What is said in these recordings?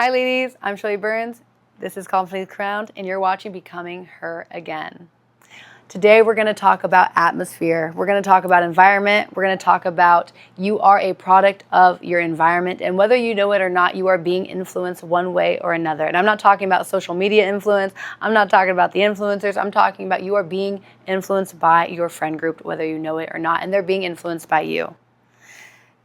Hi ladies, I'm Shirley Burns. This is Confidently Crowned and you're watching Becoming Her Again. Today we're going to talk about atmosphere. We're going to talk about environment. We're going to talk about you are a product of your environment, and whether you know it or not, you are being influenced one way or another. And I'm not talking about social media influence. I'm not talking about the influencers. I'm talking about you are being influenced by your friend group, whether you know it or not, and they're being influenced by you.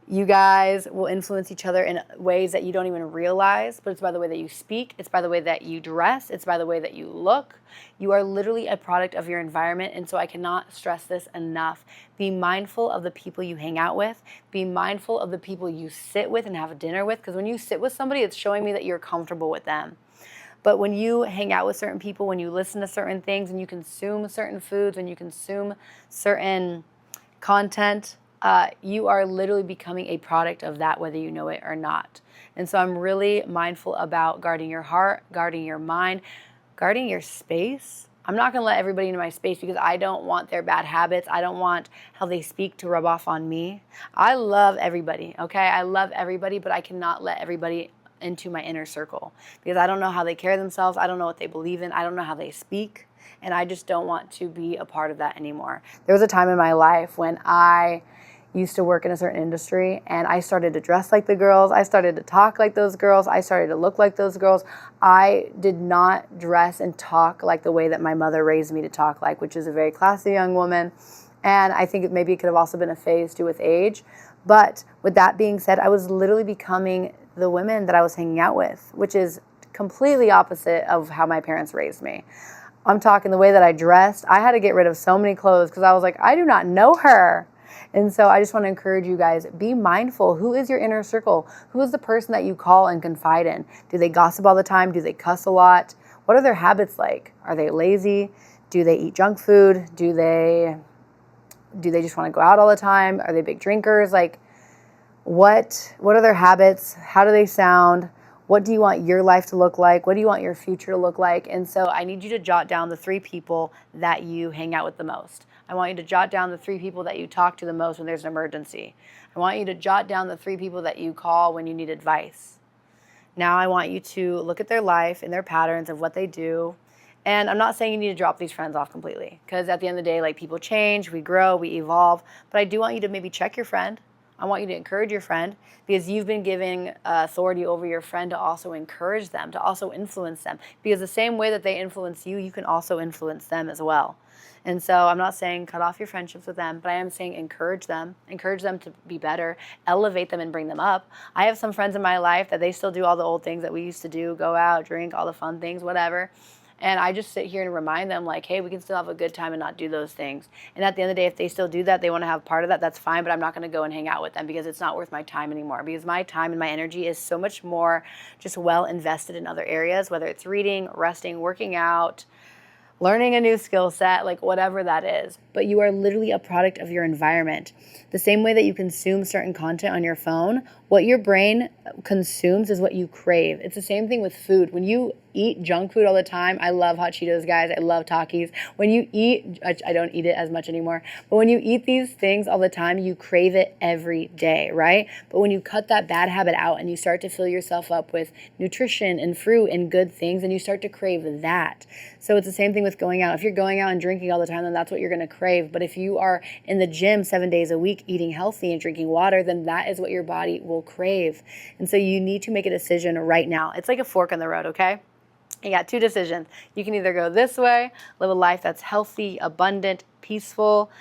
You guys will influence each other in ways that you don't even realize, but it's by the way that you speak, it's by the way that you dress, it's by the way that you look. You are literally a product of your environment, and so I cannot stress this enough. Be mindful of the people you hang out with. Be mindful of the people you sit with and have dinner with, because when you sit with somebody, it's showing me that you're comfortable with them. But when you hang out with certain people, when you listen to certain things, and you consume certain foods, when you consume certain content, you are literally becoming a product of that, whether you know it or not. And so I'm really mindful about guarding your heart, guarding your mind, guarding your space. I'm not going to let everybody into my space because I don't want their bad habits. I don't want how they speak to rub off on me. I love everybody, okay? I love everybody, but I cannot let everybody into my inner circle because I don't know how they carry themselves. I don't know what they believe in. I don't know how they speak. And I just don't want to be a part of that anymore. There was a time in my life when I used to work in a certain industry and I started to dress like the girls. I started to talk like those girls. I started to look like those girls. I did not dress and talk like the way that my mother raised me to talk like, which is a very classy young woman. And I think maybe it could have also been a phase too with age. But with that being said, I was literally becoming the women that I was hanging out with, which is completely opposite of how my parents raised me. I'm talking the way that I dressed. I had to get rid of so many clothes because I was like, I do not know her. And so I just want to encourage you guys, be mindful. Who is your inner circle? Who is the person that you call and confide in? Do they gossip all the time? Do they cuss a lot? What are their habits like? Are they lazy? Do they eat junk food? Do they just want to go out all the time? Are they big drinkers? Like, what are their habits? How do they sound? What do you want your life to look like? What do you want your future to look like? And so I need you to jot down the 3 people that you hang out with the most. I want you to jot down the 3 people that you talk to the most when there's an emergency. I want you to jot down the 3 people that you call when you need advice. Now I want you to look at their life and their patterns of what they do. And I'm not saying you need to drop these friends off completely, because at the end of the day, like, people change, we grow, we evolve. But I do want you to maybe check your friend. I want you to encourage your friend because you've been giving authority over your friend to also encourage them, to also influence them. Because the same way that they influence you, you can also influence them as well. And so I'm not saying cut off your friendships with them, but I am saying encourage them to be better, elevate them and bring them up. I have some friends in my life that they still do all the old things that we used to do, go out, drink, all the fun things, whatever. And I just sit here and remind them, like, hey, we can still have a good time and not do those things. And at the end of the day, if they still do that, they want to have part of that, that's fine, but I'm not going to go and hang out with them because it's not worth my time anymore. Because my time and my energy is so much more just well invested in other areas, whether it's reading, resting, working out, learning a new skill set, like whatever that is. But you are literally a product of your environment. The same way that you consume certain content on your phone, what your brain consumes is what you crave. It's the same thing with food. When you eat junk food all the time, I love hot Cheetos, guys. I love Takis. When you eat, I don't eat it as much anymore, but when you eat these things all the time, you crave it every day, right? But when you cut that bad habit out and you start to fill yourself up with nutrition and fruit and good things, and you start to crave that. So it's the same thing with going out. If you're going out and drinking all the time, then that's what you're going to crave. But if you are in the gym 7 days a week, eating healthy and drinking water, then that is what your body will crave. And so you need to make a decision right now. It's like a fork in the road, okay? You got 2 decisions. You can either go this way, live a life that's healthy, abundant, peaceful,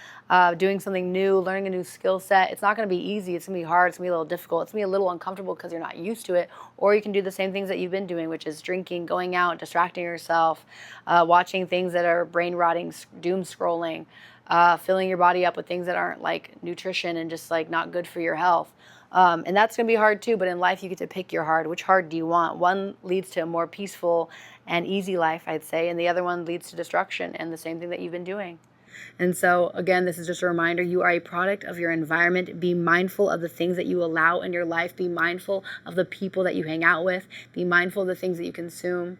doing something new, learning a new skill set. It's not going to be easy. It's going to be hard. It's going to be a little difficult. It's going to be a little uncomfortable because you're not used to it. Or you can do the same things that you've been doing, which is drinking, going out, distracting yourself, watching things that are brain rotting, doom scrolling, filling your body up with things that aren't like nutrition and just like not good for your health. And that's going to be hard too, but in life you get to pick your hard. Which hard do you want? One leads to a more peaceful and easy life, I'd say, and the other one leads to destruction and the same thing that you've been doing. And so, again, this is just a reminder, you are a product of your environment. Be mindful of the things that you allow in your life. Be mindful of the people that you hang out with. Be mindful of the things that you consume.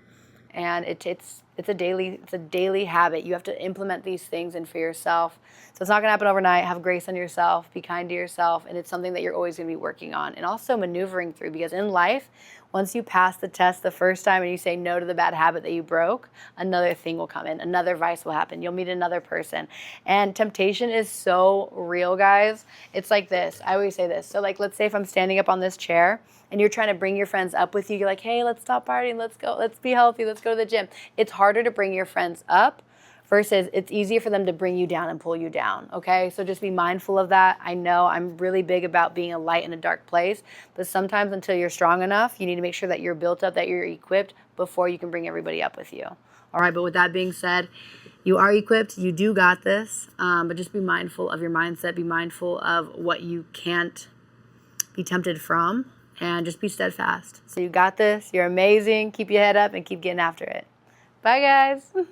And it's a daily habit. You have to implement these things in for yourself. So it's not going to happen overnight. Have grace on yourself. Be kind to yourself. And it's something that you're always going to be working on and also maneuvering through, because in life, Once you pass the test the first time and you say no to the bad habit that you broke, another thing will come in, another vice will happen. You'll meet another person. And temptation is so real, guys. It's like this. I always say this. So like, let's say if I'm standing up on this chair and you're trying to bring your friends up with you, you're like, hey, let's stop partying, let's go, let's be healthy, let's go to the gym. It's harder to bring your friends up versus it's easier for them to bring you down and pull you down, okay? So just be mindful of that. I know I'm really big about being a light in a dark place, but sometimes until you're strong enough, you need to make sure that you're built up, that you're equipped before you can bring everybody up with you. All right, but with that being said, you are equipped, you do got this, but just be mindful of your mindset, be mindful of what you can't be tempted from, and just be steadfast. So you got this, you're amazing, keep your head up and keep getting after it. Bye guys.